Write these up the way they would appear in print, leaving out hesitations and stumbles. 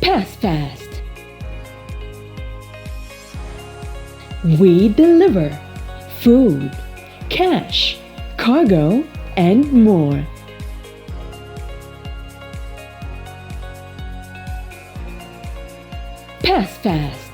Pass Fast. We deliver food, cash, cargo, and more. Pass Fast.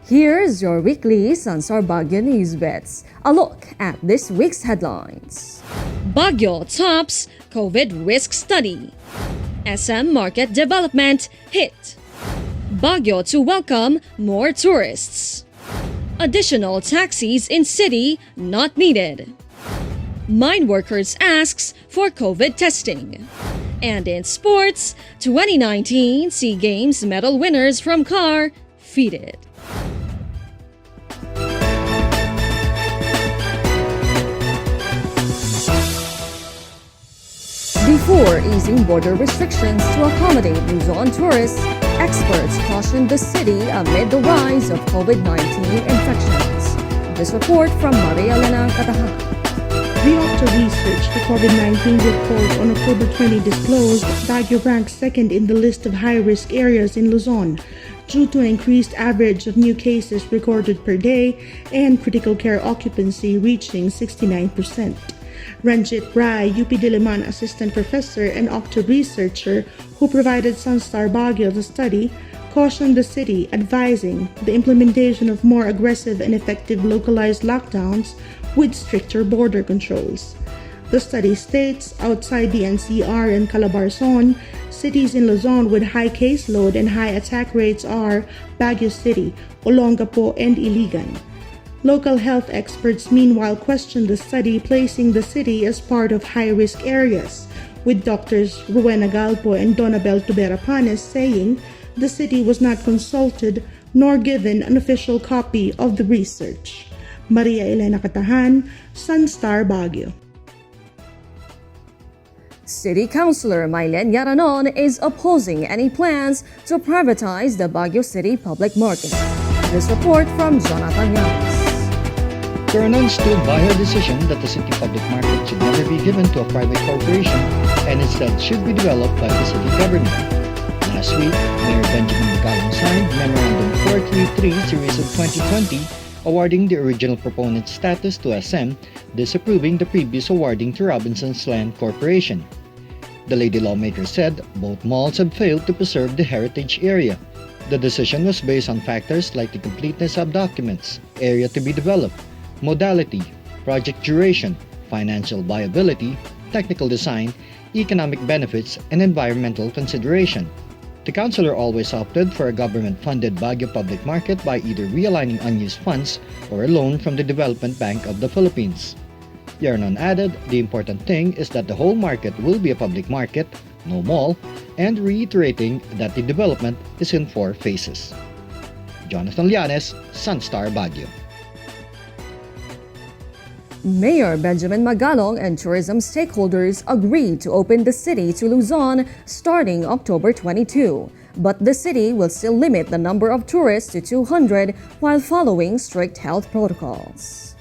Here's your weekly SunStar Baguio Newsbits. A look at this week's headlines. Baguio tops COVID risk study. SM market development hit. Baguio to welcome more tourists. Additional taxis in city not needed. Mine workers asks for COVID testing. And in sports, 2019 SEA Games medal winners from car feted. Before easing border restrictions to accommodate Luzon tourists, experts cautioned the city amid the rise of COVID-19 infections. This report from Maria Elena Catahan. The Octa research, the COVID-19 report on October 20 disclosed Baguio ranks second in the list of high-risk areas in Luzon due to an increased average of new cases recorded per day and critical care occupancy reaching 69%. Ranjit Rai, UP Diliman assistant professor and Octa researcher who provided SunStar Baguio the study, cautioned the city, advising the implementation of more aggressive and effective localized lockdowns with stricter border controls. The study states outside the NCR and Calabarzon, cities in Luzon with high caseload and high attack rates are Baguio City, Olongapo, and Iligan. Local health experts meanwhile questioned the study, placing the city as part of high-risk areas, with Doctors Rowena Galpo and Donabel Tubera-Panes saying the city was not consulted nor given an official copy of the research. Maria Elena Catahan, SunStar Baguio. City Councilor Mylen Yaranon is opposing any plans to privatize the Baguio City public market. This report from Jonathan Yamas. Yaranon stood by her decision that the city public market should never be given to a private corporation and instead should be developed by the city government. Last week, Mayor Benjamin Magalong signed Memorandum 433 Series of 2020 awarding the original proponent status to SM, disapproving the previous awarding to Robinson's Land Corporation. The lady lawmaker said both malls have failed to preserve the heritage area. The decision was based on factors like the completeness of documents, area to be developed, modality, project duration, financial viability, technical design, economic benefits, and environmental consideration. The councilor always opted for a government-funded Baguio public market by either realigning unused funds or a loan from the Development Bank of the Philippines. Yaranon added, the important thing is that the whole market will be a public market, no mall, and reiterating that the development is in 4 phases. Jonathan Llanes, SunStar Baguio. Mayor Benjamin Magalong and tourism stakeholders agreed to open the city to Luzon starting October 22, but the city will still limit the number of tourists to 200 while following strict health protocols.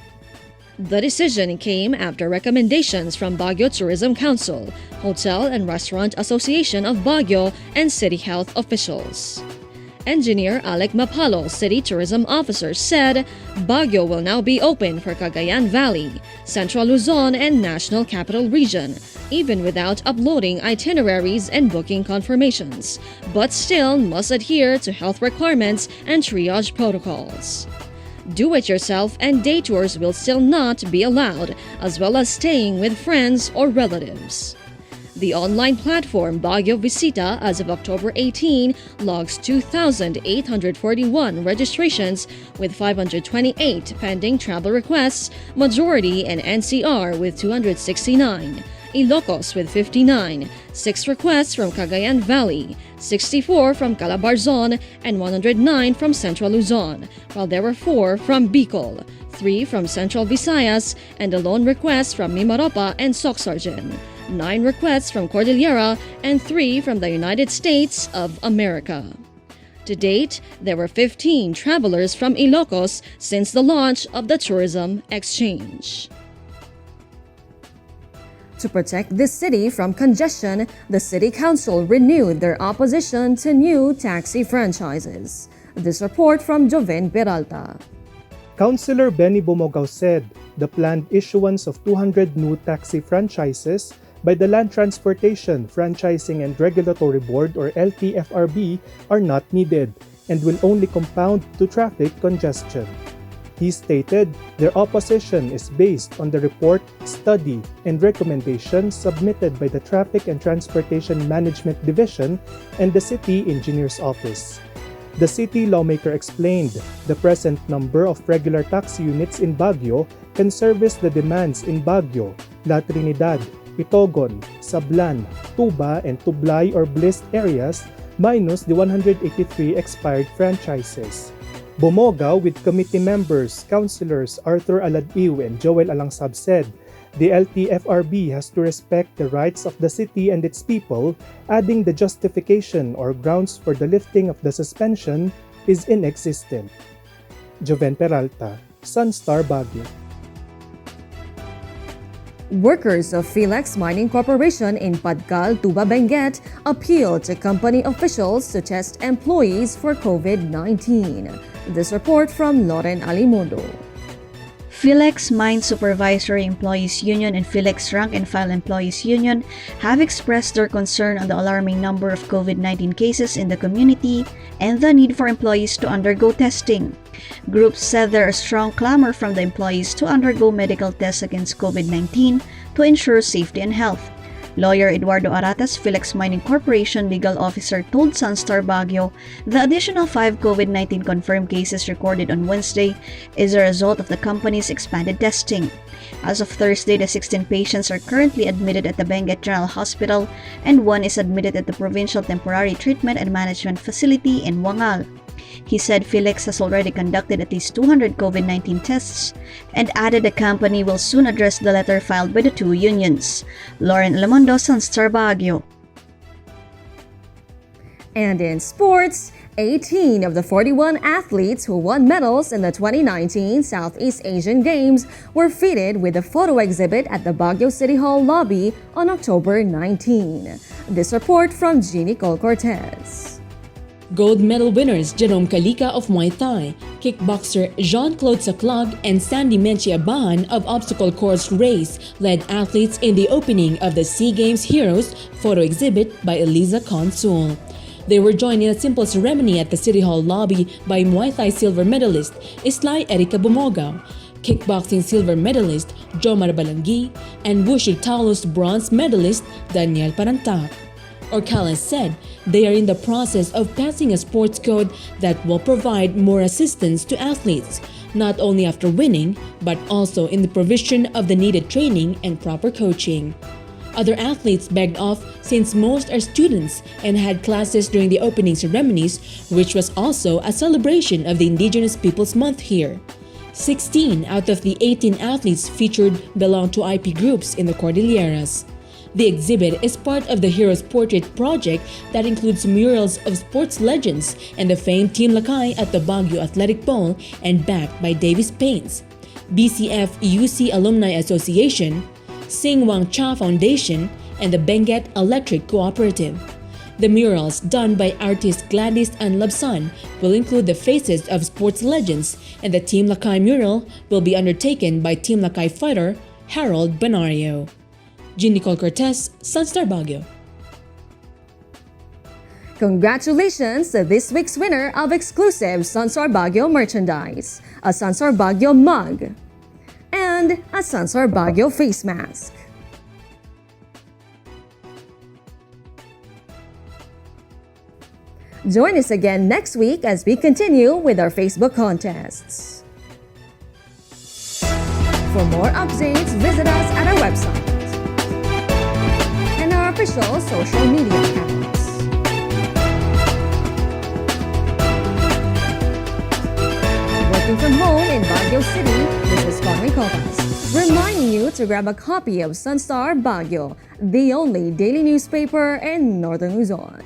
The decision came after recommendations from Baguio Tourism Council, Hotel and Restaurant Association of Baguio, and city health officials. Engineer Alec Mapalo, City Tourism Officer, said Baguio will now be open for Cagayan Valley, Central Luzon, and National Capital Region, even without uploading itineraries and booking confirmations, but still must adhere to health requirements and triage protocols. Do-it-yourself and day tours will still not be allowed, as well as staying with friends or relatives. The online platform Baguio Visita as of October 18 logs 2,841 registrations with 528 pending travel requests, majority in NCR with 269, Ilocos with 59, 6 requests from Cagayan Valley, 64 from Calabarzon, and 109 from Central Luzon, while there were 4 from Bicol, 3 from Central Visayas, and a lone request from Mimaropa and Socsargen. 9 requests from Cordillera, and 3 from the United States of America. To date, there were 15 travelers from Ilocos since the launch of the tourism exchange. To protect the city from congestion, the City Council renewed their opposition to new taxi franchises. This report from Joven Peralta. Councilor Benny Bumogao said the planned issuance of 200 new taxi franchises by the Land Transportation, Franchising and Regulatory Board or LTFRB are not needed and will only compound to traffic congestion. He stated their opposition is based on the report, study, and recommendations submitted by the Traffic and Transportation Management Division and the City Engineer's Office. The city lawmaker explained the present number of regular taxi units in Baguio can service the demands in Baguio, La Trinidad, Itogon, Sablan, Tuba, and Tublay or Blist areas minus the 183 expired franchises. Bumogao with committee members, councilors Arthur Aladiw and Joel Alangsab said the LTFRB has to respect the rights of the city and its people, adding the justification or grounds for the lifting of the suspension is inexistent. Joven Peralta, SunStar Baguio. Workers of Philex Mining Corporation in Padcal, Tuba, Benguet appealed to company officials to test employees for COVID-19. This report from Loren Alimundo. Philex Mine Supervisory Employees Union and Philex Rank and File Employees Union have expressed their concern on the alarming number of COVID-19 cases in the community and the need for employees to undergo testing. Groups said there is strong clamor from the employees to undergo medical tests against COVID-19 to ensure safety and health. Lawyer Eduardo Aratas, Philex Mining Corporation legal officer, told SunStar Baguio the additional 5 COVID-19 confirmed cases recorded on Wednesday is a result of the company's expanded testing. As of Thursday, the 16 patients are currently admitted at the Benguet General Hospital and 1 is admitted at the Provincial Temporary Treatment and Management Facility in Wangal. He said Philex has already conducted at least 200 COVID-19 tests and added the company will soon address the letter filed by the two unions. Lauren Lamondo, SunStar Baguio. And in sports, 18 of the 41 athletes who won medals in the 2019 Southeast Asian Games were fitted with a photo exhibit at the Baguio City Hall lobby on October 19. This report from Jeannie Cole Cortez. Gold medal winners Jerome Calica of Muay Thai, kickboxer Jean-Claude Saclag, and Sandy Menchie Abahan of obstacle course race led athletes in the opening of the SEA Games Heroes photo exhibit by Eliza Consul. They were joined in a simple ceremony at the City Hall lobby by Muay Thai silver medalist Islay Erica Bumogao, kickboxing silver medalist Jomar Balangui, and Wushu Talos bronze medalist Daniel Parantak. Orcalas said they are in the process of passing a sports code that will provide more assistance to athletes, not only after winning, but also in the provision of the needed training and proper coaching. Other athletes begged off since most are students and had classes during the opening ceremonies, which was also a celebration of the Indigenous Peoples Month here. 16 out of the 18 athletes featured belong to IP groups in the Cordilleras. The exhibit is part of the Heroes Portrait project that includes murals of sports legends and the famed Team Lakay at the Baguio Athletic Bowl and backed by Davis Paints, BCF UC Alumni Association, Sing Wang Cha Foundation, and the Benguet Electric Cooperative. The murals done by artist Gladys Ann Labsan will include the faces of sports legends, and the Team Lakay mural will be undertaken by Team Lakay fighter Harold Banario. Jeannie Cole Cortez, SunStar Baguio. Congratulations to this week's winner of exclusive SunStar Baguio merchandise, a SunStar Baguio mug, and a SunStar Baguio face mask. Join us again next week as we continue with our Facebook contests. For more updates, visit us at our website and our official social media accounts. Working from home in Baguio City, this is Conway Covas, reminding you to grab a copy of SunStar Baguio, the only daily newspaper in Northern Luzon.